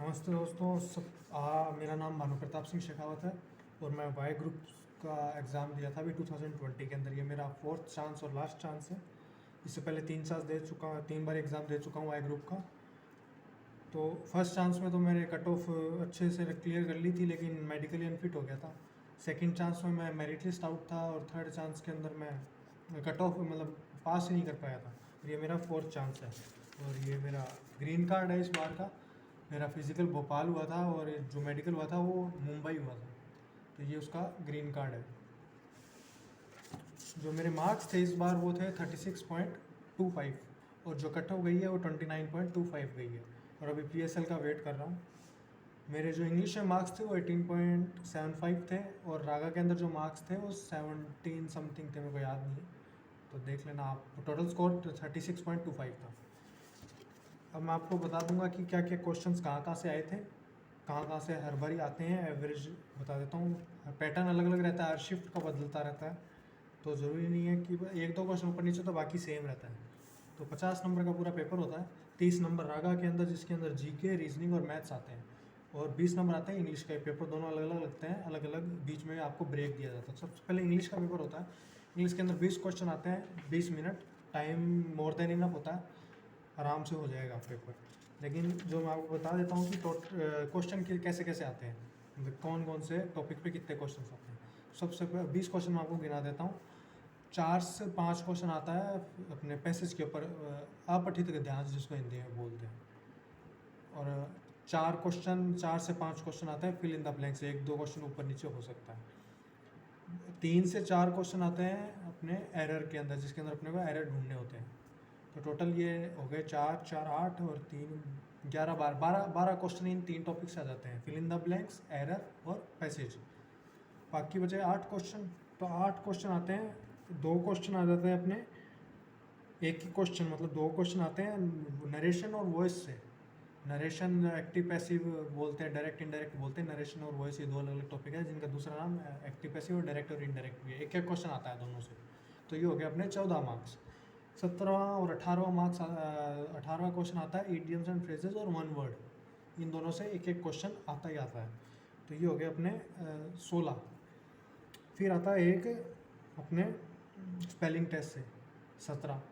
नमस्ते दोस्तों मेरा नाम भानु प्रताप सिंह शेखावत है और मैं वाई ग्रुप का एग्ज़ाम दिया था अभी 2020 के अंदर। ये मेरा फोर्थ चांस और लास्ट चांस है। इससे पहले 3 बार एग्ज़ाम दे चुका हूँ वाई ग्रुप का। तो फर्स्ट चांस में तो मैंने कट ऑफ अच्छे से क्लियर कर ली थी, लेकिन मेडिकली अनफिट हो गया था। सेकंड चांस में मैं मेरिट लिस्ट आउट था और थर्ड चांस के अंदर मैं कट ऑफ मतलब पास ही नहीं कर पाया था। और ये मेरा फोर्थ चांस है और ये मेरा ग्रीन कार्ड है इस बार का। मेरा फिज़िकल भोपाल हुआ था और जो मेडिकल हुआ था वो मुंबई हुआ था, तो ये उसका ग्रीन कार्ड है। जो मेरे मार्क्स थे इस बार वो थे 36.25 और जो कट ऑफ गई है वो 29.25 गई है। और अभी PSL का वेट कर रहा हूँ। मेरे जो इंग्लिश में मार्क्स थे वो 18.75 थे और रागा के अंदर जो मार्क्स थे वो 17 समथिंग थे, मेरे को याद नहीं है, तो देख लेना आप। टोटल स्कोर 36.25 था। अब मैं आपको बता दूंगा कि क्या क्या क्वेश्चंस कहाँ से आए थे, कहाँ से हर बारी आते हैं। एवरेज बता देता हूँ। पैटर्न अलग अलग रहता है, हर शिफ्ट का बदलता रहता है, तो ज़रूरी नहीं है कि एक दो क्वेश्चन ऊपर नीचे तो बाकी सेम रहता है। तो 50 नंबर का पूरा पेपर होता है। 30 नंबर रागा के अंदर, जिसके अंदर GK, रीजनिंग और मैथ्स आते हैं, और 20 नंबर आते हैं इंग्लिश का। पेपर दोनों अलग अलग लगते हैं, अलग अलग बीच में आपको ब्रेक दिया जाता है। सबसे पहले इंग्लिश का पेपर होता है। इंग्लिश के अंदर 20 क्वेश्चन आते हैं, 20 minute, time more than enough होता है, आराम से हो जाएगा पेपर। लेकिन जो मैं आपको बता देता हूँ कि क्वेश्चन कैसे कैसे आते हैं, मतलब कौन कौन से टॉपिक पे कितने क्वेश्चन आते हैं। सबसे 20 क्वेश्चन मैं आपको गिना देता हूँ। 4 से 5 क्वेश्चन आता है अपने पैसेज के ऊपर, अपठित गद्यांश जिसको हिंदी में बोलते हैं। और 4 से 5 क्वेश्चन आते हैं फिल इन द ब्लैंक्स, एक दो क्वेश्चन ऊपर नीचे हो सकता है। 3 से 4 क्वेश्चन आते हैं अपने एरर के अंदर, जिसके अंदर अपने को एरर ढूंढने होते हैं। तो टोटल ये हो गए 4 4 8 और 3 11 12 क्वेश्चन इन 3 टॉपिक से आ जाते हैं, fill in the blanks, error और पैसेज। बाकी बचे 8 क्वेश्चन। तो 8 क्वेश्चन आते हैं, 2 क्वेश्चन आ जाते हैं अपने एक ही क्वेश्चन, मतलब 2 क्वेश्चन आते हैं नरेशन और वॉइस से। नरेशन एक्टिव पैसिव बोलते हैं, डायरेक्ट इनडायरेक्ट बोलते हैं। नरेशन और वॉइस ये दो अलग अलग टॉपिक है, जिनका दूसरा नाम एक्टिव पैसिव और डायरेक्ट और इनडायरेक्ट भी है। एक एक क्वेश्चन आता है दोनों से। तो ये हो गया अपने 14 मार्क्स। 17वां और 18वां मार्क्स, 18वां क्वेश्चन आता है इडियम्स एंड फ्रेजेस और वन वर्ड। इन दोनों से एक एक क्वेश्चन आता ही आता है। तो ये हो गया अपने 16। फिर आता है एक अपने स्पेलिंग टेस्ट से 17।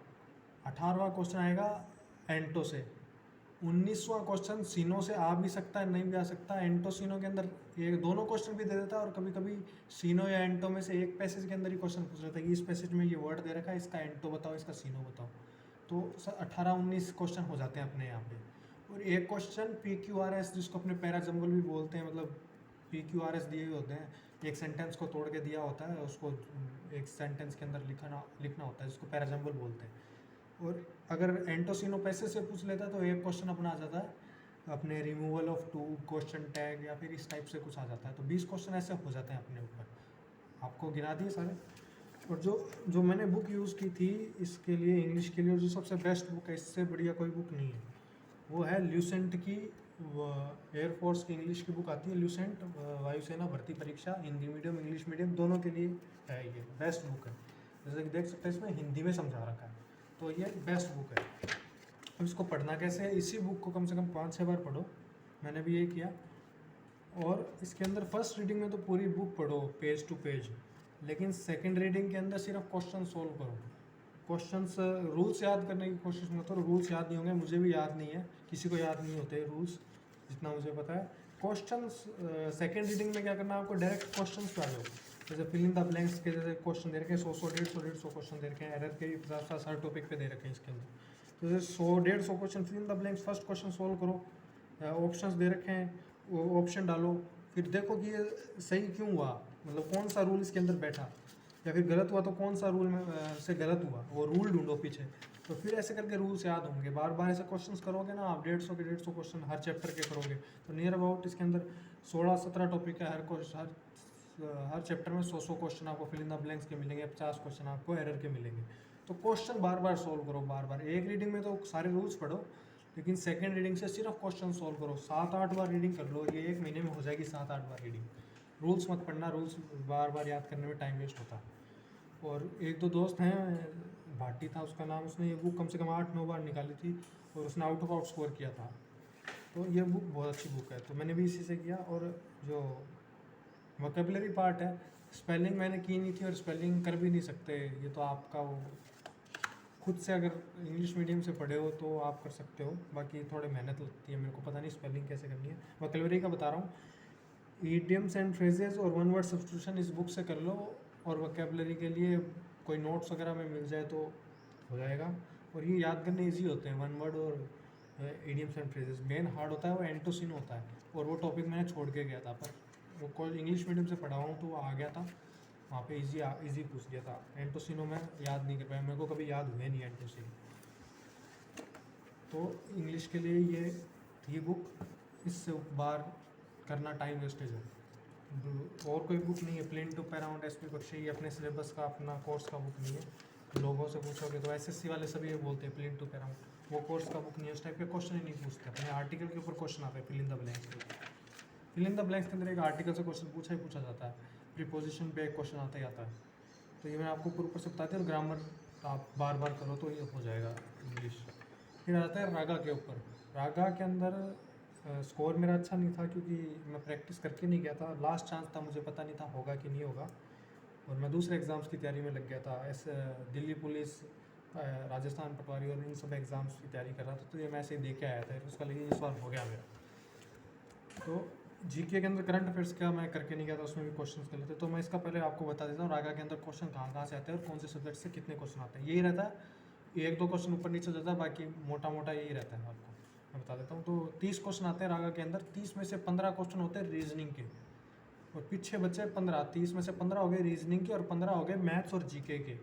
18वां क्वेश्चन आएगा एंटो से। 19वां क्वेश्चन सीनो से आ भी सकता है, नहीं भी आ सकता। एंटो सीनो के अंदर एक दोनों क्वेश्चन भी दे देता है, और कभी कभी सीनो या एंटो में से एक पैसेज के अंदर ही क्वेश्चन पूछ लेता है कि इस पैसेज में ये वर्ड दे रखा है, इसका एंटो बताओ, इसका सीनो बताओ। तो 18 19 क्वेश्चन हो जाते हैं अपने यहाँ पे। और एक क्वेश्चन PQRS, जिसको अपने पैराजम्बल भी बोलते हैं, मतलब PQRS दिए हुए होते हैं, एक सेंटेंस को तोड़ के दिया होता है, उसको एक सेंटेंस के अंदर लिखना होता है, जिसको पैराजम्बल बोलते हैं। और अगर एंटोसिनो पैसे से पूछ लेता तो एक क्वेश्चन अपना आ जाता है अपने removal of two question tag, या फिर इस टाइप से कुछ आ जाता है। तो 20 क्वेश्चन ऐसे हो जाते हैं अपने ऊपर, आपको गिना दिए सारे। और जो जो मैंने बुक यूज़ की थी इसके लिए, इंग्लिश के लिए, और जो सबसे बेस्ट बुक है, इससे बढ़िया कोई बुक नहीं है, वो है ल्यूसेंट की। एयरफोर्स की इंग्लिश की बुक आती है ल्यूसेंट, वायुसेना भर्ती परीक्षा, हिंदी मीडियम इंग्लिश मीडियम दोनों के लिए है। ये बेस्ट बुक है। जैसे कि देख सकते हैं इसमें हिंदी में समझा रखा है, तो ये बेस्ट बुक है। अब इसको पढ़ना कैसे है, इसी बुक को कम से कम 5-6 बार पढ़ो, मैंने भी ये किया। और इसके अंदर फर्स्ट रीडिंग में तो पूरी बुक पढ़ो पेज टू पेज, लेकिन सेकंड रीडिंग के अंदर सिर्फ क्वेश्चन सोल्व करो। क्वेश्चंस रूल्स याद करने की कोशिश मत करो, रूल्स याद नहीं होंगे, मुझे भी याद नहीं है, किसी को याद नहीं होते रूल्स, जितना मुझे पता है। क्वेश्चंस सेकंड रीडिंग में क्या करना है आपको, डायरेक्ट क्वेश्चंस पे आ जाओ। जैसे फिल इन द ब्लैंक्स के जैसे क्वेश्चन दे रखे हैं, 100 150 क्वेश्चन दे रखे हैं। एरर के 50 हर टॉपिक पे दे रखे हैं इसके अंदर। तो जैसे 100 150 question, fill in the blanks, first question solve करो। ऑप्शंस दे रखे हैं, वो ऑप्शन डालो, फिर देखो कि ये सही क्यों हुआ, मतलब कौन सा रूल इसके अंदर बैठा, या फिर गलत हुआ तो कौन सा रूल में से गलत हुआ, वो रूल ढूंढो पीछे। तो फिर ऐसे करके रूल्स याद होंगे। बार बार ऐसे क्वेश्चंस करोगे ना आप, 150 के 150 क्वेश्चन हर चैप्टर के करोगे, तो नियर अबाउट इसके अंदर 16-17 टॉपिक है। हर चैप्टर में 100 क्वेश्चन आपको फिल इन द ब्लैंक्स के मिलेंगे, 50 क्वेश्चन आपको एरर के मिलेंगे। तो क्वेश्चन बार बार सोल्व करो, बार बार। एक रीडिंग में तो सारे रूल्स पढ़ो, लेकिन सेकेंड रीडिंग से सिर्फ क्वेश्चन सोल्व करो। 7-8 बार रीडिंग कर लो, ये 1 महीने में हो जाएगी 7-8 बार रीडिंग। रूल्स मत पढ़ना, रूल्स बार बार याद करने में टाइम वेस्ट होता है। और एक दो दोस्त हैं, भाटी था उसका नाम, उसने ये बुक कम से कम 8-9 बार निकाली थी, और उसने आउट ऑफ आउट स्कोर किया था। तो ये बुक बहुत अच्छी बुक है, तो मैंने भी इसी से किया। और जो वोकेबलरी पार्ट है, स्पेलिंग मैंने की नहीं थी और स्पेलिंग कर भी नहीं सकते, ये तो आपका वो खुद से अगर इंग्लिश मीडियम से पढ़े हो तो आप कर सकते हो, बाकी थोड़ी मेहनत लगती है, मेरे को पता नहीं स्पेलिंग कैसे करनी है। वोकेबलरी का बता रहा हूँ, ईडियम्स एंड फ्रेजेस और वन वर्ड सब्स्टिट्यूशन इस बुक से कर लो, और वोकेबलरी के लिए कोई नोट्स वगैरह में मिल जाए तो हो जाएगा। और ये याद करने ईजी होते हैं, वन वर्ड और idioms and phrases. Main hard होता है वो एंटोसिन होता है, और वो टॉपिक मैंने छोड़ के गया था, पर वो कॉलेज इंग्लिश मीडियम से पढ़ा हूँ तो वो आ गया था, वहाँ पे इजी पूछ लिया था। एंटोसिनो में याद नहीं कर पाया, मेरे को कभी याद हुए नहीं एंटोसिन। तो इंग्लिश के लिए ये थी बुक, इससे बार करना टाइम वेस्टेज है। और कोई बुक नहीं है। प्लेन टू पैराउंड एस पी बख्शी, ये अपने सिलेबस का अपना कोर्स का बुक नहीं है। लोगों से पूछोगे तो एसएससी वाले सभी ये बोलते हैं प्लेन टू पैराउंड, वो कोर्स का बुक नहीं है। उस टाइप के क्वेश्चन ही नहीं पूछते, अपने आर्टिकल के ऊपर क्वेश्चन आते हैं, फिल इन द ब्लैंक्स के ऊपर। फिल इन द ब्लैंक्स के अंदर एक आर्टिकल से क्वेश्चन पूछा ही पूछा जाता है, प्रीपोजिशन पे एक क्वेश्चन आता ही आता है। तो ये मैं आपको ऊपर से बताते हैं, और ग्रामर आप बार बार करो तो ये हो जाएगा इंग्लिश। फिर आता है रागा के ऊपर। रागा के अंदर स्कोर मेरा अच्छा नहीं था, क्योंकि मैं प्रैक्टिस करके नहीं गया था, लास्ट चांस था, मुझे पता नहीं था होगा कि नहीं होगा, और मैं दूसरे एग्ज़ाम्स की तैयारी में लग गया था। ऐसे दिल्ली पुलिस, राजस्थान पटवारी और इन सब एग्ज़ाम्स की तैयारी कर रहा था, तो ये मैं ऐसे ही दे के आया था उसका, लेकिन इस बार हो गया मेरा। तो जीके के अंदर करंट अफेयर्स का मैं करके नहीं गया था, उसमें भी क्वेश्चन कर लेते, तो मैं इसका पहले आपको बता देता हूँ रागा के अंदर क्वेश्चन कहाँ कहाँ से आते हैं और कौन से सब्जेक्ट से कितने क्वेश्चन आते हैं। यही रहता है, एक दो क्वेश्चन ऊपर नीचे हो जाता है, बाकी मोटा मोटा यही रहता है। आपको मैं बता देता हूँ, तो 30 क्वेश्चन आते हैं रागा के अंदर, 30 में से 15 क्वेश्चन होते हैं रीजनिंग के, और पीछे बचे 15। 30 में से 15 हो गए रीजनिंग के, और 15 हो गए मैथ्स और जीके के।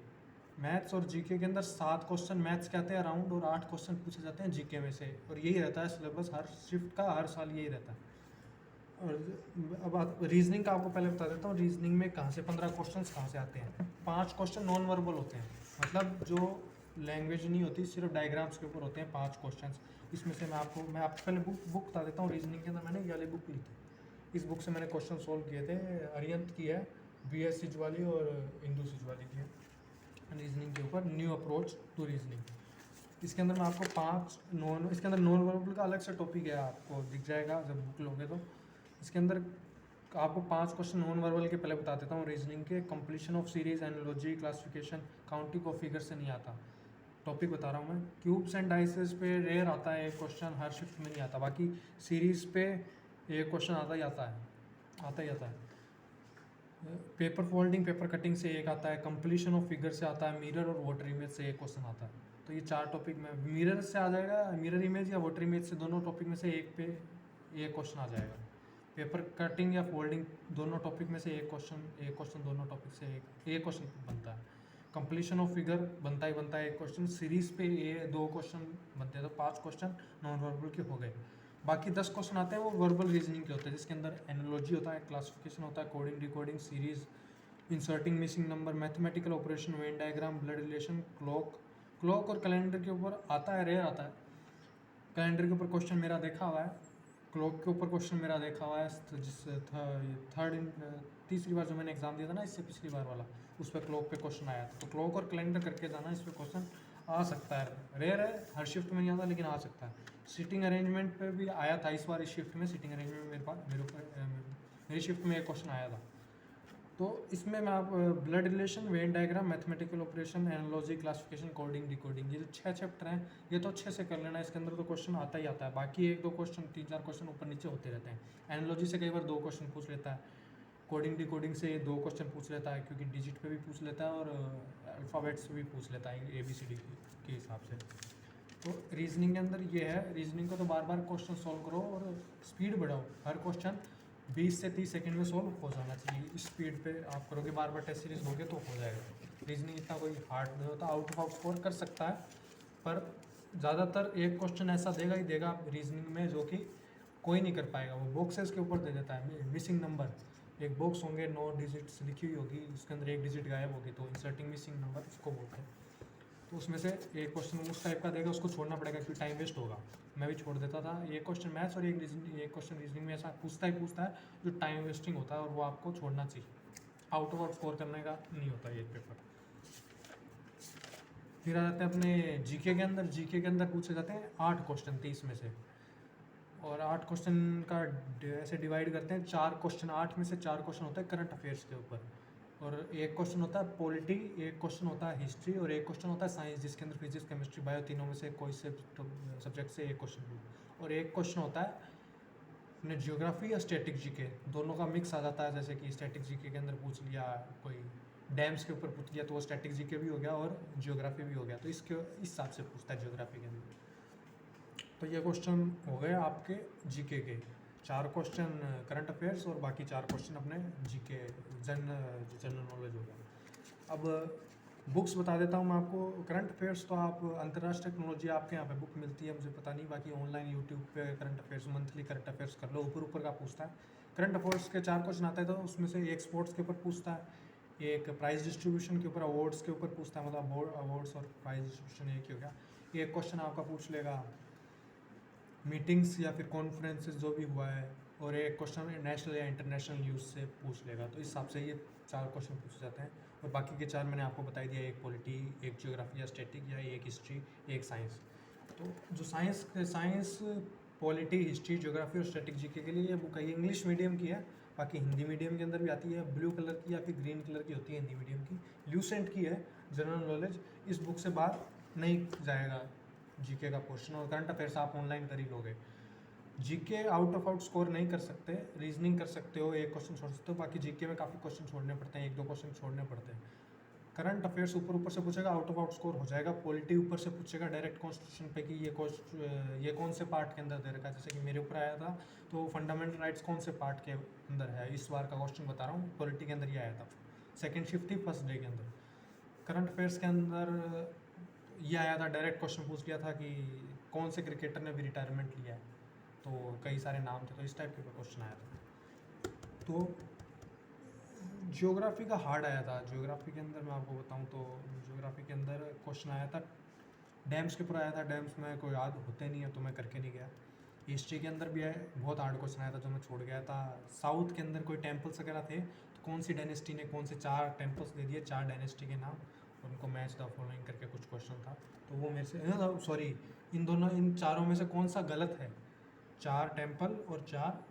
मैथ्स और जीके के अंदर 7 क्वेश्चन मैथ्स के आते हैं अराउंड, और 8 क्वेश्चन पूछे जाते हैं जीके में से, और यही रहता है सिलेबस हर शिफ्ट का, हर साल यही रहता है। और अब रीजनिंग का आपको पहले बता देता हूँ, रीजनिंग में कहाँ से 15 क्वेश्चन कहाँ से आते हैं। 5 क्वेश्चन नॉन वर्बल होते हैं, मतलब जो लैंग्वेज नहीं होती, सिर्फ डायग्राम्स के ऊपर होते हैं 5 क्वेश्चन। इसमें से मैं आपको पहले बुक बता देता हूँ। रीजनिंग के अंदर मैंने ये वाली बुक ली थी, इस बुक से मैंने क्वेश्चन सोल्व किए थे। अरियंत की है, BS सिजवाली और इंदू सिजवाली की है, रीजनिंग के ऊपर न्यू अप्रोच टू रीजनिंग। इसके अंदर मैं आपको 5 इसके अंदर नॉन वर्बल का अलग से टॉपिक है, आपको दिख जाएगा जब बुक लोगे तो। इसके अंदर आपको 5 क्वेश्चन नॉन वर्बल के पहले बता देता हूँ। रीजनिंग के completion of series, analogy, classification, counting of figure से नहीं आता, टॉपिक बता रहा हूँ मैं। क्यूब्स एंड डाइसेस पे रेयर आता है एक क्वेश्चन, हर शिफ्ट में नहीं आता, बाकी सीरीज पे एक क्वेश्चन आता ही आता है। पेपर फोल्डिंग, पेपर कटिंग से एक आता है, कंप्लीशन ऑफ फिगर से आता है, मिरर और वाटर इमेज से एक क्वेश्चन आता है। तो ये 4 टॉपिक में मिरर से आ जाएगा, मिरर इमेज या वाटर इमेज से, दोनों टॉपिक में से एक पे एक क्वेश्चन आ जाएगा। पेपर कटिंग या फोल्डिंग, दोनों टॉपिक में से एक क्वेश्चन दोनों टॉपिक से एक क्वेश्चन बनता है। कंप्लीशन ऑफ फिगर बनता है एक क्वेश्चन। सीरीज पे ये 2 क्वेश्चन बनते हैं, तो 5 क्वेश्चन नॉन वर्बल के हो गए। बाकी 10 क्वेश्चन आते हैं वो वर्बल रीजनिंग के होते हैं, जिसके अंदर एनालॉजी होता है, क्लासिफिकेशन होता है, coding, decoding, series, inserting missing number, mathematical operation, Venn diagram, blood relation, clock और कैलेंडर के ऊपर आता है, रेयर आता है। कैलेंडर के ऊपर क्वेश्चन मेरा देखा हुआ है, क्लॉक के ऊपर क्वेश्चन मेरा देखा हुआ है, तो तीसरी बार जो मैंने एग्जाम दिया था ना, इससे पिछली बार वाला, उस पर क्लॉक पे क्वेश्चन आया था। तो क्लॉक और कैलेंडर करके जाना, इस पर क्वेश्चन आ सकता है, रेयर है, हर शिफ्ट में नहीं आता, लेकिन आ सकता है। सीटिंग अरेंजमेंट पे भी आया था इस बार, इस शिफ्ट में सीटिंग अरेंजमेंट में मेरी शिफ्ट में एक क्वेश्चन आया था। तो इसमें मैं आप blood relation, Venn diagram, mathematical operation, analogy, classification, coding, decoding, ये जो 6 चैप्टर हैं, ये तो अच्छे से कर लेना, इसके अंदर तो क्वेश्चन आता ही आता है। बाकी 1-2 क्वेश्चन, 3-4 क्वेश्चन ऊपर नीचे होते रहते हैं। एनालॉजी से कई बार 2 क्वेश्चन पूछ लेता है, कोडिंग डिकोडिंग से 2 क्वेश्चन पूछ लेता है, क्योंकि डिजिट पे भी पूछ लेता है और अल्फ़ाबेट्स पे भी पूछ लेता है, ABCD के हिसाब से। तो रीजनिंग के अंदर ये है, रीजनिंग को तो बार बार क्वेश्चन सॉल्व करो और स्पीड बढ़ाओ, हर क्वेश्चन 20 से 30 सेकंड में सॉल्व हो जाना चाहिए। इस स्पीड पे आप करोगे, बार बार टेस्ट सीरीज दोगे तो हो जाएगा। रीजनिंग इतना कोई हार्ड नहीं होता, आउट ऑफ स्कोर कर सकता है, पर ज़्यादातर एक क्वेश्चन ऐसा देगा ही देगा रीजनिंग में जो कि कोई नहीं कर पाएगा। वो बॉक्सेस के ऊपर दे देता है, मिसिंग नंबर, एक बॉक्स होंगे 9 डिजिट्स लिखी हुई होगी, उसके अंदर एक डिजिट गायब होगी, तो इंसर्टिंग मिसिंग नंबर उसको बोलते हैं। तो उसमें से एक क्वेश्चन उस टाइप का देगा, उसको छोड़ना पड़ेगा क्योंकि टाइम वेस्ट होगा। मैं भी छोड़ देता था, एक क्वेश्चन मैथ्स और एक क्वेश्चन रीजनिंग में ऐसा पूछता है जो टाइम वेस्टिंग होता है, और वो आपको छोड़ना चाहिए, आउट ऑफ स्कोर करने का नहीं होता ये पेपर। फिर आ जाते हैं अपने जीके के अंदर। जीके के अंदर पूछे जाते हैं 8 क्वेश्चन 30 में से। और 8 क्वेश्चन का ऐसे डिवाइड करते हैं, 4 क्वेश्चन, 8 में से 4 क्वेश्चन होता है करंट अफेयर्स के ऊपर, और एक क्वेश्चन होता है पॉलिटी, एक क्वेश्चन होता है हिस्ट्री, और एक क्वेश्चन होता है साइंस, जिसके अंदर फिजिक्स केमिस्ट्री बायो तीनों में से कोई से सब्जेक्ट से एक क्वेश्चन, और एक क्वेश्चन होता है अपने जियोग्राफी या स्टैटिक जीके, दोनों का मिक्स आ जाता है। जैसे कि स्टैटिक जीके के अंदर पूछ लिया कोई डैम्स के ऊपर पूछ लिया तो वो स्टैटिक जीके भी हो गया और जियोग्राफी भी हो गया, तो इसके इस हिसाब से पूछता है जियोग्राफी के अंदर। तो ये क्वेश्चन हो गए आपके जीके के, 4 क्वेश्चन करंट अफेयर्स और बाकी 4 क्वेश्चन अपने जीके जनरल नॉलेज हो गया। अब बुक्स बता देता हूँ मैं आपको। करंट अफेयर्स तो आप अंतर्राष्ट्रीय टेक्नोलॉजी आपके यहाँ पे बुक मिलती है, मुझे पता नहीं, बाकी ऑनलाइन यूट्यूब पे current affairs, monthly current affairs कर लो, ऊपर ऊपर का पूछता है। करंट अफेयर्स के 4 क्वेश्चन आते हैं, तो उसमें से एक स्पोर्ट्स के ऊपर पूछता है, एक प्राइज डिस्ट्रीब्यूशन के ऊपर, अवार्ड्स के ऊपर पूछता है, मतलब अवार्ड्स और प्राइज डिस्ट्रीब्यूशन एक ही हो गया। एक क्वेश्चन आपका पूछ लेगा मीटिंग्स या फिर कॉन्फ्रेंसेस जो भी हुआ है, और एक क्वेश्चन नेशनल या इंटरनेशनल न्यूज़ से पूछ लेगा। तो इस हिसाब से ये 4 क्वेश्चन पूछे जाते हैं, और बाकी के 4 मैंने आपको बता दिया, एक पॉलिटी, एक जियोग्राफी या स्टैटिक, या एक हिस्ट्री, एक साइंस। तो जो साइंस पॉलिटी, हिस्ट्री, जियोग्राफी और स्टैटिक जीके के लिए ये बुक है, ये इंग्लिश मीडियम की है, बाकी हिंदी मीडियम के अंदर भी आती है, ब्लू कलर की या फिर ग्रीन कलर की होती है हिंदी मीडियम की, ल्यूसेंट की है जनरल नॉलेज। इस बुक से बाहर नहीं जाएगा जीके का पोर्शन, और करंट अफेयर्स आप ऑनलाइन कर ही लोगे। GK out of out score नहीं कर सकते, रीजनिंग कर सकते हो, एक क्वेश्चन छोड़ सकते हो, बाकी जीके में काफ़ी क्वेश्चन छोड़ने पड़ते हैं, 1-2 क्वेश्चन छोड़ने पड़ते हैं। करंट अफेयर्स ऊपर ऊपर से पूछेगा, आउट ऑफ आउट स्कोर हो जाएगा। पॉलिटी ऊपर से पूछेगा डायरेक्ट कॉन्स्टिट्यूशन पे कि ये कौन से पार्ट के अंदर दे रखा है, जैसे कि मेरे ऊपर आया था तो फंडामेंटल राइट्स कौन से पार्ट के अंदर है, इस बार का क्वेश्चन बता रहा हूँ, पॉलिटी के अंदर ये आया था, सेकेंड शिफ्ट थी फर्स्ट डे के अंदर। करंट अफेयर्स के अंदर ये आया था, डायरेक्ट क्वेश्चन पूछ लिया था कि कौन से क्रिकेटर ने भी रिटायरमेंट लिया है, तो कई सारे नाम थे, तो इस टाइप के क्वेश्चन आया था। तो ज्योग्राफी का हार्ड आया था। ज्योग्राफी के अंदर मैं आपको बताऊं तो ज्योग्राफी के अंदर क्वेश्चन आया था डैम्स के ऊपर आया था, डैम्स में कोई याद होते नहीं है तो मैं करके नहीं गया। हिस्ट्री के अंदर भी है, बहुत हार्ड क्वेश्चन आया था जो मैं छोड़ गया था। साउथ के अंदर कोई टेम्पल्स वगैरह थे, तो कौन सी डायनेस्टी ने कौन से 4 टेम्पल्स दे दिए, 4 डायनेस्टी के नाम, और उनको मैच द फॉलोइंग करके कुछ क्वेश्चन था, तो वो मेरे से सॉरी, इन चारों में से कौन सा गलत है, 4 टेम्पल और 4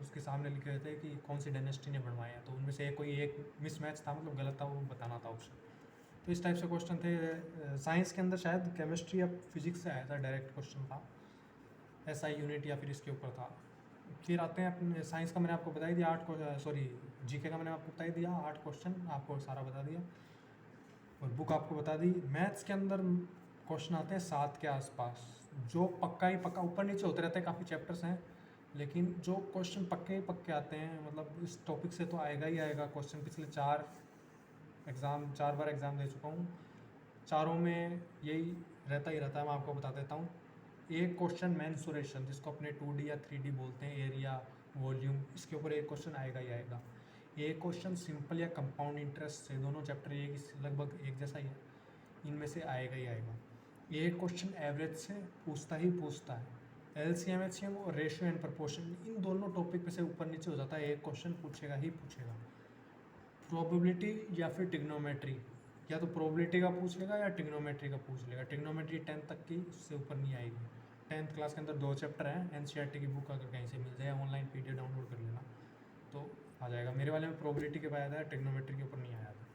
उसके सामने लिखे रहते हैं कि कौन सी डायनेस्टी ने बनवाए हैं, तो उनमें से कोई एक मिसमैच था, मतलब गलत था, वो बताना था ऑप्शन। तो इस टाइप से क्वेश्चन थे। साइंस के अंदर शायद केमिस्ट्री या फिजिक्स से आया था, डायरेक्ट क्वेश्चन था, SI यूनिट या फिर इसके ऊपर था। फिर आते हैं अपने साइंस का, मैंने आपको बता ही दिया 8 सॉरी जीके का मैंने आपको बता ही दिया, 8 क्वेश्चन आपको सारा बता दिया, और बुक आपको बता दी। मैथ्स के अंदर क्वेश्चन आते हैं 7 के आसपास, जो पक्का ही पक्का, ऊपर नीचे होते रहते हैं, काफ़ी चैप्टर्स हैं, लेकिन जो क्वेश्चन पक्के ही पक्के आते हैं, मतलब इस टॉपिक से तो आएगा ही आएगा क्वेश्चन। पिछले 4 बार एग्ज़ाम दे चुका हूँ, चारों में यही रहता ही रहता है। मैं आपको बता देता हूँ, एक क्वेश्चन मेंसुरेशन, जिसको अपने 2D या 3D बोलते हैं, एरिया, वॉल्यूम, इसके ऊपर एक क्वेश्चन आएगा ही आएगा। एक क्वेश्चन सिंपल या कंपाउंड इंटरेस्ट से, दोनों चैप्टर लगभग एक जैसा ही है, इनमें से आएगा ही आएगा। एक क्वेश्चन एवरेज से पूछता ही पूछता है, LCM HCM और रेशियो एंड प्रपोर्शन, इन दोनों टॉपिक में से ऊपर नीचे हो जाता है, एक क्वेश्चन पूछेगा ही पूछेगा। प्रोबेबिलिटी या फिर टिग्नोमेट्री, या तो प्रोबेबिलिटी का पूछ लेगा या टिग्नोमेट्री का पूछ लेगा। टिग्नोमेट्री 10th तक की, उससे ऊपर नहीं आएगी। 10th क्लास के अंदर 2 चैप्टर हैं, NCERT की बुक अगर कहीं से मिल जाए, ऑनलाइन PDF डाउनलोड कर लेना तो आ जाएगा। मेरे वाले में प्रोबेबिलिटी के ऊपर आया था, टिग्नोमेट्री के ऊपर नहीं आया था।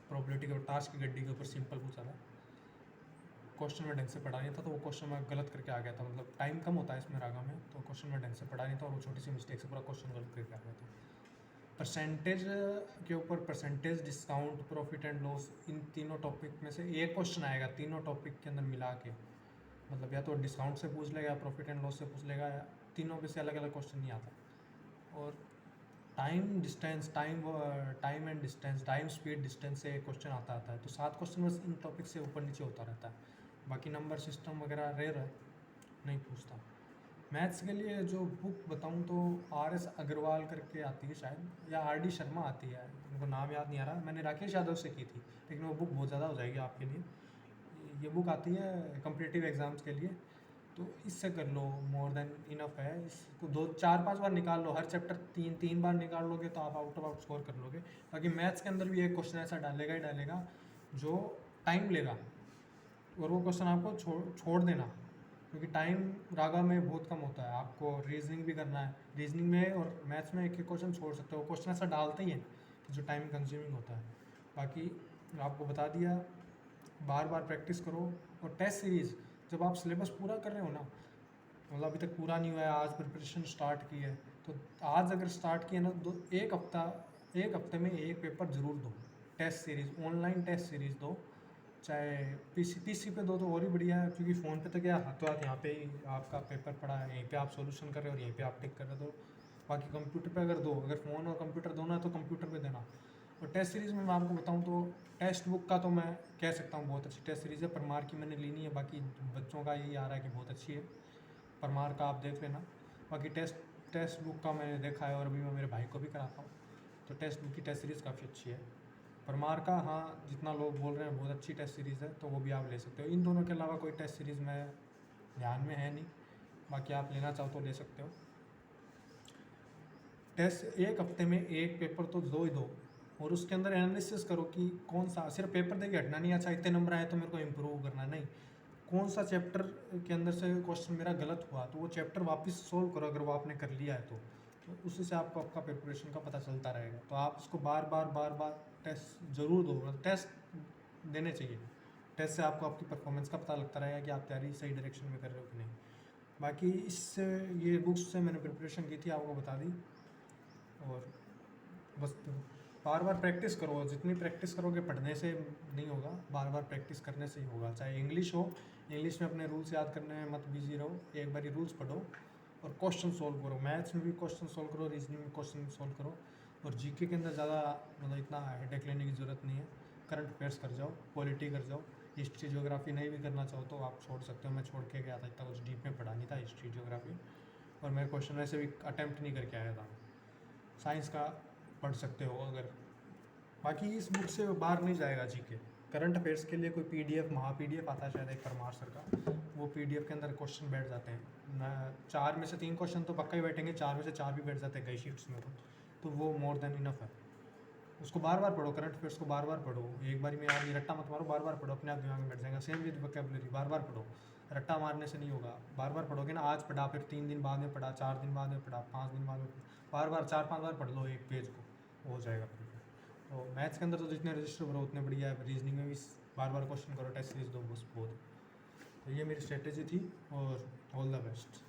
प्रोबेबिलिटी के ऊपर ताश की गड्डी के ऊपर सिंपल पूछा था, क्वेश्चन में ढंग से पढ़ा नहीं था, तो वो क्वेश्चन मैं गलत करके आ गया था, मतलब टाइम कम होता है इसमें रागा में, तो क्वेश्चन में ढंग से पढ़ा नहीं था, और वो छोटी सी मिस्टेक से पूरा क्वेश्चन गलत करके आ गया था। परसेंटेज के ऊपर percentage, discount, profit and loss, इन तीनों टॉपिक में से एक क्वेश्चन आएगा, तीनों टॉपिक के अंदर मिला के, मतलब या तो डिस्काउंट से पूछ लेगा या प्रॉफिट एंड लॉस से पूछ लेगा, या तीनों में से अलग अलग क्वेश्चन नहीं आता। और time distance, time and distance, time speed distance से क्वेश्चन आता है, तो 7 क्वेश्चन बस इन टॉपिक से ऊपर नीचे होता रहता है। बाकी नंबर सिस्टम वगैरह रेयर है, नहीं पूछता। मैथ्स के लिए जो बुक बताऊं तो RS अग्रवाल करके आती है शायद, या RD शर्मा आती है, उनको नाम याद नहीं आ रहा, मैंने राकेश यादव से की थी, लेकिन वो बुक बहुत ज़्यादा हो जाएगी आपके लिए। ये बुक आती है कम्पिटिटिव एग्ज़ाम्स के लिए, तो इससे कर लो, मोर देन इनफ है। इसको 2-4-5 बार निकाल लो, हर चैप्टर 3-3 बार निकाल लोगे तो आप आउट ऑफ आउट स्कोर कर लोगे। बाकी मैथ्स के अंदर भी एक क्वेश्चन ऐसा डालेगा ही डालेगा जो टाइम लेगा, और वो क्वेश्चन आपको छोड़ देना, क्योंकि टाइम रागा में बहुत कम होता है, आपको रीजनिंग भी करना है, रीजनिंग में और मैथ्स में एक एक क्वेश्चन छोड़ सकते हो, क्वेश्चन ऐसा डालते ही हैं कि जो टाइम कंज्यूमिंग होता है। बाकी आपको बता दिया, बार बार प्रैक्टिस करो। और टेस्ट सीरीज़ जब आप सिलेबस पूरा कर रहे हो ना, मतलब अभी तक पूरा नहीं हुआ है, आज प्रिपरेशन स्टार्ट की है, तो आज अगर स्टार्ट किया ना तो एक हफ्ते में एक पेपर ज़रूर दो। Test series, online test series दो, चाहे पीसी पे दो तो और ही बढ़िया है, क्योंकि फ़ोन पे तो क्या हाथों हाथ यहाँ पे ही आपका पेपर पड़ा है, यहीं पे आप सॉल्यूशन कर रहे हो और यहीं पे आप टिक कर रहे हो। बाकी कंप्यूटर पे अगर दो, अगर फ़ोन और कंप्यूटर दोनों है तो कंप्यूटर पे देना। और टेस्ट सीरीज़ में मैं आपको बताऊँ तो टेक्स्ट बुक का तो मैं कह सकता हूँ बहुत अच्छी टेस्ट सीरीज़ है, परमार की मैंने ली नहीं है, बाकी बच्चों का यही आ रहा है कि बहुत अच्छी है, परमार का आप देख लेना। बाकी टेस्ट बुक का मैंने देखा है और अभी मैं मेरे भाई को भी कराता हूँ, तो टेस्ट बुक की टेस्ट सीरीज़ काफ़ी अच्छी है। परमार का हाँ, जितना लोग बोल रहे हैं बहुत अच्छी टेस्ट सीरीज़ है, तो वो भी आप ले सकते हो। इन दोनों के अलावा कोई टेस्ट सीरीज़ में ध्यान में है नहीं, बाकी आप लेना चाहो तो ले सकते हो। टेस्ट एक हफ्ते में एक पेपर तो दो ही दो, और उसके अंदर एनालिसिस करो कि कौन सा, सिर्फ पेपर देके हटना नहीं, अच्छा इतने नंबर आए तो मेरे को इम्प्रूव करना नहीं, कौन सा चैप्टर के अंदर से क्वेश्चन मेरा गलत हुआ तो वो चैप्टर वापस सोल्व करो, अगर वो आपने कर लिया है तो उसी से आपको आपका प्रिपरेशन का पता चलता रहेगा। तो आप उसको बार बार टेस्ट ज़रूर दो, टेस्ट देने चाहिए। टेस्ट से आपको आपकी परफॉर्मेंस का पता लगता रहेगा कि आप तैयारी सही डायरेक्शन में कर रहे हो कि नहीं। बाकी इससे ये बुक्स से मैंने प्रिपरेशन की थी, आपको बता दी। और बस बार बार प्रैक्टिस करो, जितनी प्रैक्टिस करोगे पढ़ने से नहीं होगा, बार बार प्रैक्टिस करने से ही होगा। चाहे इंग्लिश हो, इंग्लिश में अपने रूल्स याद करने में मत बिजी रहो, एक बार रूल्स पढ़ो और क्वेश्चन सोल्व करो। मैथ्स में भी क्वेश्चन सोल्व करो, रीजनिंग में क्वेश्चन सोल्व करो। और जीके के अंदर ज़्यादा मतलब इतना हेडेक लेने की ज़रूरत नहीं है, करंट अफेयर्स कर जाओ, पॉलिटी कर जाओ। हिस्ट्री ज्योग्राफी नहीं भी करना चाहो तो आप छोड़ सकते हो, मैं छोड़ के गया था, इतना कुछ डीप में पढ़ा नहीं था हिस्ट्री ज्योग्राफी, और मैं क्वेश्चन वैसे भी अटैम्प्ट नहीं करके आया था। साइंस का पढ़ सकते हो अगर, बाकी इस बुक से बाहर नहीं जाएगा जीके। करंट अफेयर्स के लिए कोई पीडीएफ, महा पीडीएफ आता है शायद एक परमार सर का, वो पीडीएफ के अंदर क्वेश्चन बैठ जाते हैं ना, 4 में से 3 क्वेश्चन तो पक्का ही बैठेंगे, 4 में से 4 भी बैठ जाते हैं कई शीट्स में, तो वो मोर देन इनफ है। उसको बार बार पढ़ो, करंट अफेयर्स को बार बार पढ़ो, एक बार में यार ये रट्टा मत मारो, बार बार पढ़ो, अपने आप दिमाग में बैठ जाएगा। सेम विद वोकेबलरी, बार बार पढ़ो, रट्टा मारने से नहीं होगा। बार बार पढ़ोगे ना, आज पढ़ा, फिर 3 दिन बाद में पढ़ा, 4 दिन बाद में पढ़ा, 5 दिन बाद में पढ़ा, बार बार 4-5 बार पढ़ लो एक पेज को, हो जाएगा फिर। तो मैथ्स के अंदर तो जितने रजिस्टर करो उतने बढ़िया है, रीजनिंग में भी बार बार क्वेश्चन करो, टेस्ट सीरीज दो, बस बहुत। तो ये मेरी स्ट्रेटेजी थी, और ऑल द बेस्ट।